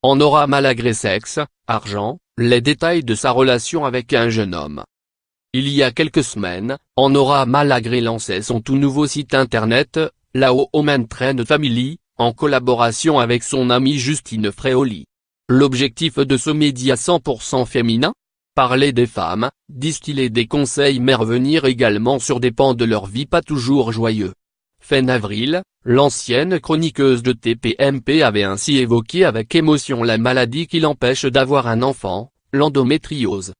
en aura Malagré sexe, argent, les détails de sa relation avec un jeune homme. Il y a quelques semaines, en aura Malagré lançait son tout nouveau site internet, la Woman Trend Family, en collaboration avec son amie Justine Fréoli. L'objectif de ce média 100% féminin? Parler des femmes, distiller des conseils mais revenir également sur des pans de leur vie pas toujours joyeux. Fin avril, l'ancienne chroniqueuse de TPMP avait ainsi évoqué avec émotion la maladie qui l'empêche d'avoir un enfant, l'endométriose.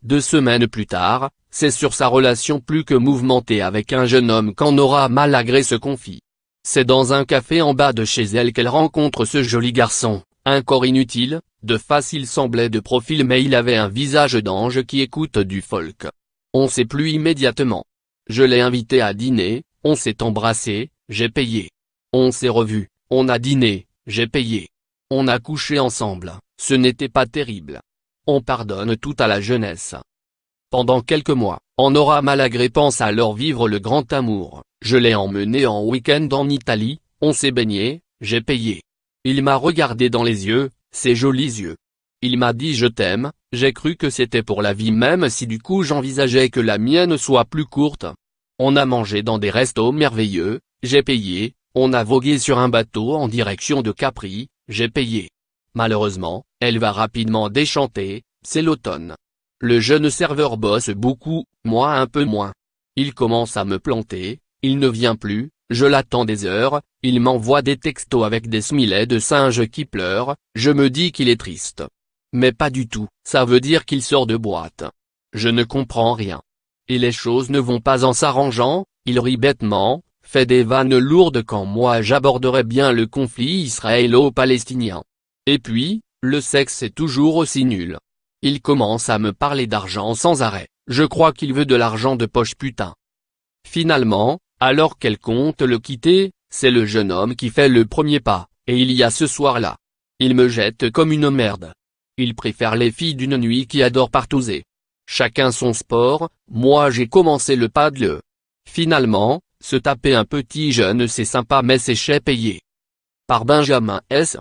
2 semaines plus tard, c'est sur sa relation plus que mouvementée avec un jeune homme qu'en aura Malagré se confie. C'est dans un café en bas de chez elle qu'elle rencontre ce joli garçon, un corps inutile, de face il semblait de profil mais il avait un visage d'ange qui écoute du folk. On s'est plu immédiatement. Je l'ai invité à dîner, on s'est embrassé, j'ai payé. On s'est revus, on a dîné, j'ai payé. On a couché ensemble, ce n'était pas terrible. On pardonne tout à la jeunesse. Pendant quelques mois, en aura Malagré pense alors vivre le grand amour. Je l'ai emmené en week-end en Italie, on s'est baigné, j'ai payé. Il m'a regardé dans les yeux, ses jolis yeux. Il m'a dit je t'aime, j'ai cru que c'était pour la vie même si du coup j'envisageais que la mienne soit plus courte. On a mangé dans des restos merveilleux, j'ai payé, on a vogué sur un bateau en direction de Capri, j'ai payé. Malheureusement, elle va rapidement déchanter, c'est l'automne. Le jeune serveur bosse beaucoup, moi un peu moins. Il commence à me planter, il ne vient plus, je l'attends des heures, il m'envoie des textos avec des smiley de singe qui pleurent, je me dis qu'il est triste. Mais pas du tout, ça veut dire qu'il sort de boîte. Je ne comprends rien. Et les choses ne vont pas en s'arrangeant, il rit bêtement, fait des vannes lourdes quand moi j'aborderai bien le conflit israélo-palestinien. Et puis, le sexe est toujours aussi nul. Il commence à me parler d'argent sans arrêt, je crois qu'il veut de l'argent de poche putain. Finalement, alors qu'elle compte le quitter, c'est le jeune homme qui fait le premier pas, et il y a ce soir-là. Il me jette comme une merde. Il préfère les filles d'une nuit qui adorent partouzer. Chacun son sport, moi j'ai commencé le paddle. Finalement, se taper un petit jeune c'est sympa mais c'est cher payé. Par Benjamin S.